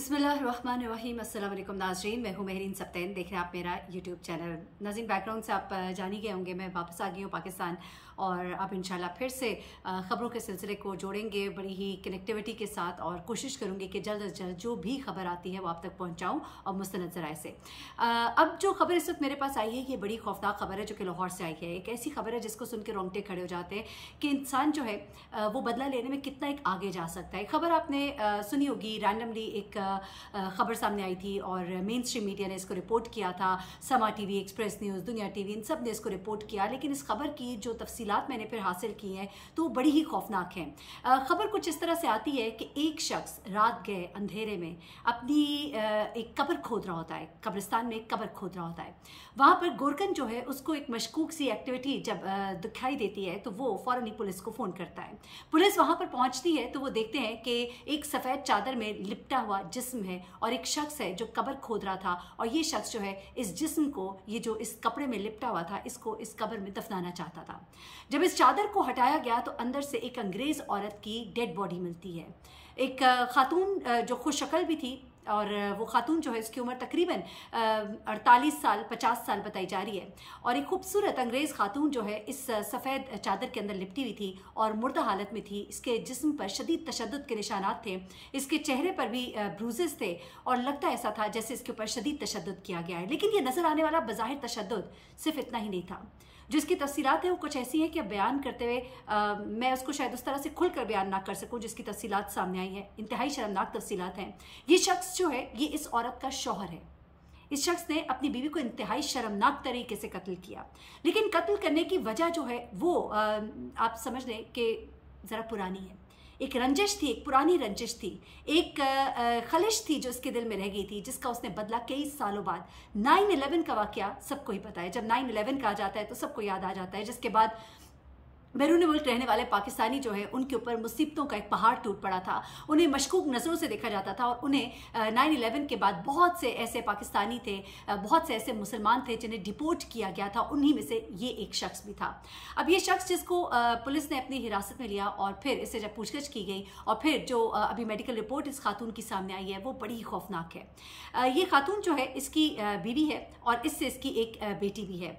बिस्मिल्लाहिर्रहमानिर्रहीम। अस्सलाम वालेकुम नाज़रीन, मैं हूँ महरीन सप्तैन। देख रहे हैं आप मेरा यूट्यूब चैनल। नाज़रीन, बैकग्राउंड से आप जान ही गए होंगे, मैं वापस आ गई हूँ पाकिस्तान और अब इंशाल्लाह फिर से ख़बरों के सिलसिले को जोड़ेंगे बड़ी ही कनेक्टिविटी के साथ और कोशिश करूँगी कि जल्द अज जल्द जो भी खबर आती है वो आप तक पहुँचाऊँ और मुस्तनद ज़राए से। अब जो खबर इस वक्त मेरे पास आई है ये बड़ी खौफनाक खबर है जो कि लाहौर से आई है। एक ऐसी खबर है जिसको सुन के रोंगटे खड़े हो जाते हैं कि इंसान जो है वो बदला लेने में कितना एक आगे जा सकता है। खबर आपने सुनी होगी, रैंडमली एक खबर सामने आई थी और मेन स्ट्रीम मीडिया ने इसको रिपोर्ट किया था। समा टीवी, एक्सप्रेस न्यूज़, दुनिया टीवी, इन सब ने इसको रिपोर्ट किया। लेकिन इस खबर की जो तफसीलात मैंने फिर हासिल की हैं तो वो बड़ी ही खौफनाक हैं। खबर कुछ इस तरह से आती है कि एक शख्स रात गए अंधेरे में अपनी एक कब्र खोद रहा होता है, कब्रिस्तान में एक कब्र खोद रहा होता है। वहाँ पर गोरकन जो है उसको एक मशकूक सी एक्टिविटी जब दिखाई देती है तो वो फ़ौरन ही पुलिस को फ़ोन करता है। पुलिस वहाँ पर पहुँचती है तो वो देखते हैं कि एक सफ़ेद चादर में लिपटा हुआ जिस्म है और एक शख्स है जो कब्र खोद रहा था और ये शख्स जो है इस जिस्म को, ये जो इस कपड़े में लिपटा हुआ था, इसको इस कब्र में दफनाना चाहता था। जब इस चादर को हटाया गया तो अंदर से एक अंग्रेज़ औरत की डेड बॉडी मिलती है। एक खातून जो खुशशक्ल भी थी और वो खातून जो है इसकी उम्र तकरीबन 48 साल 50 साल बताई जा रही है और एक खूबसूरत अंग्रेज़ खातून जो है इस सफ़ेद चादर के अंदर लिपटी हुई थी और मुर्दा हालत में थी। इसके जिस्म पर शदीद तशद्दुद के निशानात थे, इसके चेहरे पर भी ब्रूजेस थे और लगता ऐसा था जैसे इसके ऊपर शदीद तशद्दुद किया गया है। लेकिन ये नज़र आने वाला बज़ाहिर तशद्दुद सिर्फ इतना ही नहीं था। जो इसकी तफसीलात है वो कुछ ऐसी हैं कि अब बयान करते हुए मैं उसको शायद उस तरह से खुलकर बयान ना कर सकूं जिसकी तफसीलात सामने आई हैं। इंतहाई शर्मनाक तफसीलात हैं। ये शख्स जो है ये इस औरत का शौहर है। इस शख्स ने अपनी बीवी को इंतहाई शर्मनाक तरीके से कत्ल किया। लेकिन कत्ल करने की वजह जो है वो आप समझ लें कि ज़रा पुरानी है। एक रंजिश थी, एक पुरानी रंजिश थी, एक खलिश थी जो उसके दिल में रह गई थी, जिसका उसने बदला कई सालों बाद। 9/11 का वाकया सबको ही पता है। जब 9/11 कहा जाता है तो सबको याद आ जाता है, जिसके बाद बैरून मुल्क रहने वाले पाकिस्तानी जो है उनके ऊपर मुसीबतों का एक पहाड़ टूट पड़ा था। उन्हें मशकूक नज़रों से देखा जाता था और उन्हें 9/11 के बाद बहुत से ऐसे पाकिस्तानी थे, बहुत से ऐसे मुसलमान थे जिन्हें डिपोर्ट किया गया था। उन्हीं में से ये एक शख्स भी था। अब ये शख्स जिसको पुलिस ने अपनी हिरासत में लिया और फिर इससे जब पूछताछ की गई और फिर जो अभी मेडिकल रिपोर्ट इस खातून की सामने आई है वो बड़ी खौफनाक है। ये खातून जो है इसकी बीवी है और इससे इसकी एक बेटी भी है।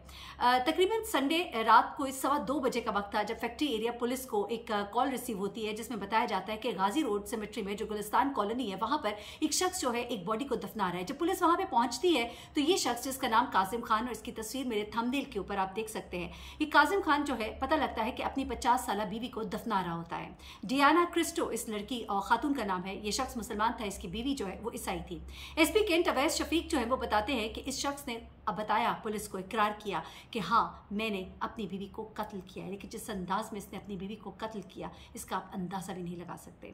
तकरीबन संडे रात को 2:15 बजे का वक्त था जब फैक्ट्री एरिया पुलिस को एक कॉल रिसीव होती है जिसमें बताया जाता है कि गाजी रोड सिमेट्री में जो गुलिस्तान कॉलोनी है वहां पर एक शख्स जो है एक बॉडी को दफना रहा है। जब पुलिस वहां पे पहुंचती है तो ये शख्स जिसका नाम कासिम खान, और इसकी तस्वीर मेरे थंबनेल के ऊपर आप देख सकते हैं, ये कासिम खान जो है पता लगता है कि अपनी 50 साल बीवी को दफना रहा होता है। डियाना क्रिस्टो इस लड़की और खातून का नाम है। ये शख्स मुसलमान था, इसकी बीवी जो है वो ईसाई थी। एसपी कैंट अवैस शफीक जो है वो बताते हैं कि इस शख्स ने अब बताया, पुलिस को इकरार किया कि हाँ मैंने अपनी बीवी को कत्ल किया है। लेकिन जिस अंदाज में इसने अपनी बीवी को कत्ल किया इसका आप अंदाज़ा भी नहीं लगा सकते।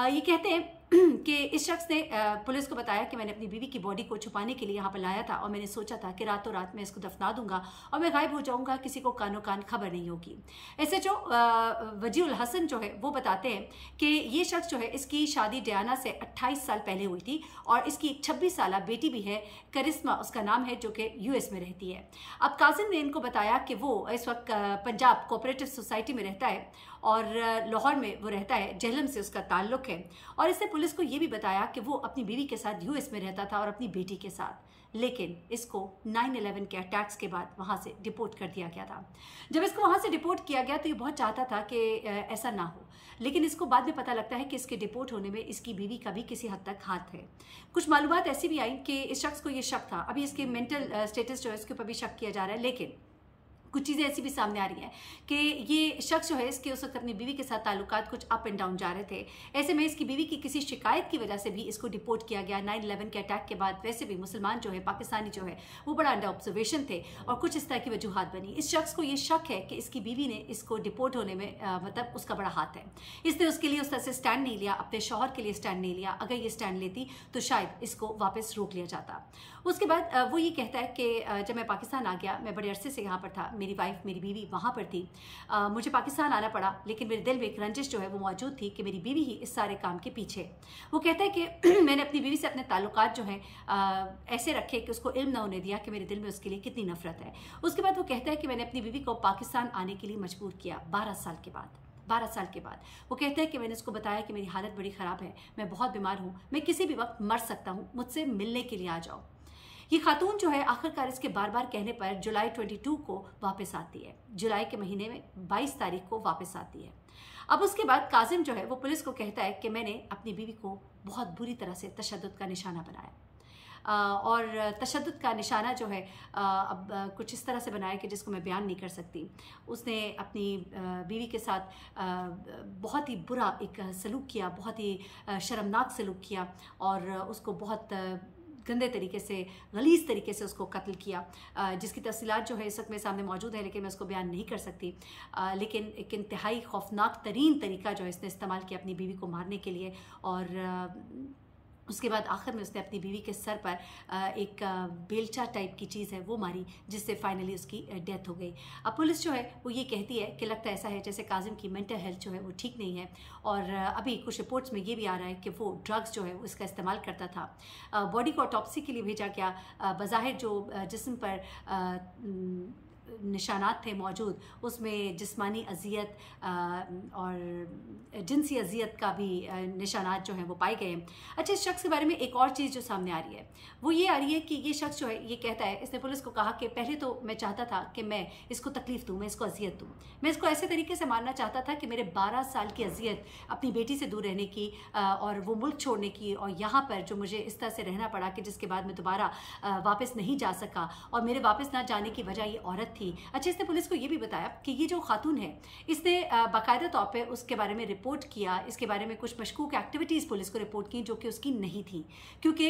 ये कहते हैं कि इस शख्स ने पुलिस को बताया कि मैंने अपनी बीवी की बॉडी को छुपाने के लिए यहाँ पर लाया था और मैंने सोचा था कि रातों रात मैं इसको दफना दूंगा और मैं गायब हो जाऊंगा, किसी को कानो कान खबर नहीं होगी। SHO वजीउल हसन जो है वो बताते हैं कि ये शख्स जो है इसकी शादी डियाना से 28 साल पहले हुई थी और इसकी एक 26 साल बेटी भी है, करिश्मा उसका नाम है, जो कि US में रहती है। अब कासिम ने इनको बताया कि वो इस वक्त पंजाब कोऑपरेटिव सोसाइटी में रहता है और लाहौर में वो रहता है, जहलम से उसका ताल्लुक है। और इसने पुलिस को ये भी बताया कि वो अपनी बीवी के साथ US में रहता था और अपनी बेटी के साथ। लेकिन इसको 9/11 के अटैक्स के बाद वहाँ से डिपोर्ट कर दिया गया था। जब इसको वहाँ से डिपोर्ट किया गया तो ये बहुत चाहता था कि ऐसा ना हो, लेकिन इसको बाद में पता लगता है कि इसके डिपोर्ट होने में इसकी बीवी का भी किसी हद तक हाथ है। कुछ मालूमात ऐसी भी आई कि इस शख्स को ये शक था। अभी इसके मेंटल स्टेटस जो है इसके ऊपर भी शक किया जा रहा है, लेकिन कुछ चीज़ें ऐसी भी सामने आ रही हैं कि ये शख्स जो है इसके उस वक्त अपनी बीवी के साथ ताल्लुकात कुछ अप एंड डाउन जा रहे थे। ऐसे में इसकी बीवी की किसी शिकायत की वजह से भी इसको डिपोर्ट किया गया। 9/11 के अटैक के बाद वैसे भी मुसलमान जो है, पाकिस्तानी जो है वो बड़ा अंडर ऑब्जर्वेशन थे और कुछ इस तरह की वजूहात बनी। इस शख्स को ये शक है कि इसकी बीवी ने इसको डिपोर्ट होने में मतलब उसका बड़ा हाथ है। इसने उसके लिए उस तरह से स्टैंड नहीं लिया, अपने शौहर के लिए स्टैंड नहीं लिया। अगर ये स्टैंड लेती तो शायद इसको वापस रोक लिया जाता। उसके बाद वो ये कहता है कि जब मैं पाकिस्तान आ गया, मैं बड़े अरसे से यहाँ पर था, मेरी वाइफ, मेरी बीवी वहाँ पर थी, मुझे पाकिस्तान आना पड़ा, लेकिन मेरे दिल में एक रंजिश जो है वो मौजूद थी कि मेरी बीवी ही इस सारे काम के पीछे। वो कहता है कि मैंने अपनी बीवी से अपने ताल्लुकात जो हैं ऐसे रखे कि उसको इल्म ना होने दिया कि मेरे दिल में उसके लिए कितनी नफरत है। उसके बाद वो कहता है कि मैंने अपनी बीवी को पाकिस्तान आने के लिए मजबूर किया 12 साल के बाद। 12 साल के बाद। वो कहते हैं कि मैंने उसको बताया कि मेरी हालत बड़ी ख़राब है, मैं बहुत बीमार हूँ, मैं किसी भी वक्त मर सकता हूँ, मुझसे मिलने के लिए आ जाओ। ये खातून जो है आखिरकार इसके बार बार कहने पर जुलाई 22 को वापस आती है, जुलाई के महीने में 22 तारीख को वापस आती है। अब उसके बाद काजिम जो है वो पुलिस को कहता है कि मैंने अपनी बीवी को बहुत बुरी तरह से तशद्दुद का निशाना बनाया। और तशद्दुद का निशाना जो है अब कुछ इस तरह से बनाया कि जिसको मैं बयान नहीं कर सकती। उसने अपनी बीवी के साथ बहुत ही बुरा एक सलूक किया, बहुत ही शर्मनाक सलूक किया और उसको बहुत गंदे तरीके से, गलीज़ तरीके से उसको कत्ल किया, जिसकी तफसीलात जो है इस वक्त मेरे सामने मौजूद है, लेकिन मैं उसको बयान नहीं कर सकती। लेकिन एक इंतहाई खौफनाक तरीन तरीका जो है इसने इस्तेमाल किया अपनी बीवी को मारने के लिए। और उसके बाद आखिर में उसने अपनी बीवी के सर पर एक बेलचा टाइप की चीज़ है वो मारी, जिससे फाइनली उसकी डेथ हो गई। अब पुलिस जो है वो ये कहती है कि लगता ऐसा है जैसे काजिम की मेंटल हेल्थ जो है वो ठीक नहीं है, और अभी कुछ रिपोर्ट्स में ये भी आ रहा है कि वो ड्रग्स जो है वो इसका इस्तेमाल करता था। बॉडी को ऑटोप्सी के लिए भेजा गया। बज़ाहिर जो जिस्म पर निशानात थे मौजूद, उसमें जिस्मानी अजियत और जिनसी अजियत का भी निशानात जो हैं वो पाए गए। अच्छा, इस शख्स के बारे में एक और चीज़ जो सामने आ रही है वो ये आ रही है कि ये शख्स जो है ये कहता है, इसने पुलिस को कहा कि पहले तो मैं चाहता था कि मैं इसको तकलीफ़ दूँ, मैं इसको अजियत दूँ, मैं इसको ऐसे तरीके से मारना चाहता था कि मेरे 12 साल की अजियत अपनी बेटी से दूर रहने की और वो मुल्क छोड़ने की, और यहाँ पर जो मुझे इस तरह से रहना पड़ा कि जिसके बाद मैं दोबारा वापस नहीं जा सका, और मेरे वापस ना जाने की वजह ये औरत थी। अच्छा, इसने पुलिस को ये भी बताया कि ये जो खातून है इसने बाकायदा तौर पे उसके बारे में रिपोर्ट किया, इसके बारे में कुछ मशकूक एक्टिविटीज़ पुलिस को रिपोर्ट की जो कि उसकी नहीं थी, क्योंकि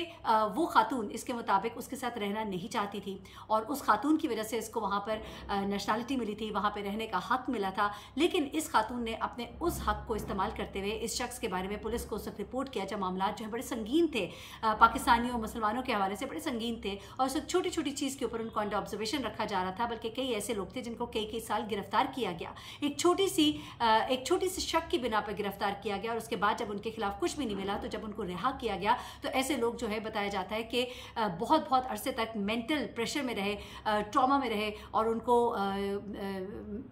वो खातून इसके मुताबिक उसके साथ रहना नहीं चाहती थी, और उस खातून की वजह से इसको वहाँ पर नेशनलिटी मिली थी, वहाँ पर रहने का हक मिला था। लेकिन इस खातून ने अपने उस हक को इस्तेमाल करते हुए इस शख्स के बारे में पुलिस को उस वक्त रिपोर्ट किया जब मामला जो है बड़े संगीन थे, पाकिस्तानियों मुसलमानों के हवाले से बड़े संगीन थे, और उस छोटी छोटी चीज़ के ऊपर उनको अंडर ऑब्जर्वेशन रखा जा रहा था। बल्कि कई ऐसे लोग थे जिनको कई साल गिरफ्तार किया गया, एक छोटी सी शक की बिना पर गिरफ्तार किया गया, और उसके बाद जब उनके खिलाफ कुछ भी नहीं मिला तो जब उनको रिहा किया गया तो ऐसे लोग जो है बताया जाता है कि बहुत अरसे तक मेंटल प्रेशर में रहे, ट्रॉमा में रहे, और उनको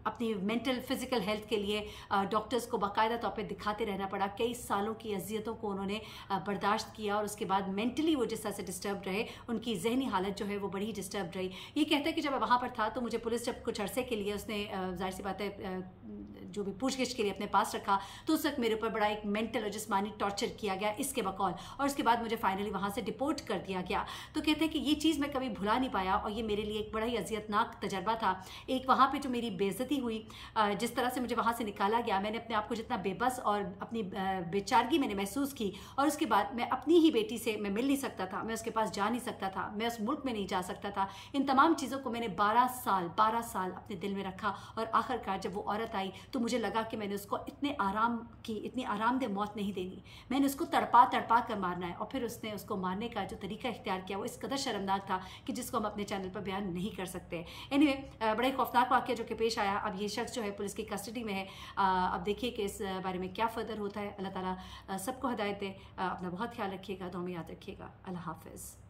अपनी मेंटल फिजिकल हेल्थ के लिए डॉक्टर्स को बाकायदा तौर पर दिखाते रहना पड़ा। कई सालों की अजियतों को उन्होंने बर्दाश्त किया, और उसके बाद मेंटली वो जिस तरह से डिस्टर्ब रहे, उनकी जहनी हालत जो है वो बड़ी डिस्टर्ब रही। ये कहते हैं कि जब मैं वहाँ पर था तो मुझे पुलिस जब कुछ अरसे के लिए उसने जाहिर सी बात है जो भी पूछगिछ के लिए अपने पास रखा, तो उस वक्त मेरे ऊपर बड़ा एक मेंटल और जिस्मानी टॉर्चर किया गया इसके बकौल, और उसके बाद मुझे फाइनली वहाँ से डिपोर्ट कर दिया गया। तो कहते हैं कि ये चीज़ मैं कभी भुला नहीं पाया, और ये मेरे लिए एक बड़ा ही अजियतनाक तजर्बा था। एक वहाँ पे जो मेरी बेइज्जती हुई, जिस तरह से मुझे वहाँ से निकाला गया, मैंने अपने आप को जितना बेबस और अपनी बेचारगी मैंने महसूस की, और उसके बाद मैं अपनी ही बेटी से मैं मिल नहीं सकता था, मैं उसके पास जा नहीं सकता था, मैं उस मुल्क में नहीं जा सकता था। इन तमाम चीज़ों को मैंने 12 साल अपने दिल में रखा, और आखिरकार जब वो औरत आई तो मुझे लगा कि मैंने उसको इतनी आरामदेह मौत नहीं देनी, मैंने उसको तड़पा कर मारना है। और फिर उसने उसको मारने का जो तरीका इख्तियार किया वो इस कदर शर्मनाक था कि जिसको हम अपने चैनल पर बयान नहीं कर सकते। एनीवे, बड़ा खौफनाक वाक़या जो कि पेश आया। अब ये शख्स जो है पुलिस की कस्टडी में है। अब देखिए कि इस बारे में क्या फर्दर होता है। अल्लाह ताला सबको हिदायत दे। अपना बहुत ख्याल रखिएगा, दुआ में याद रखिएगा। अल्लाह हाफ़िज़।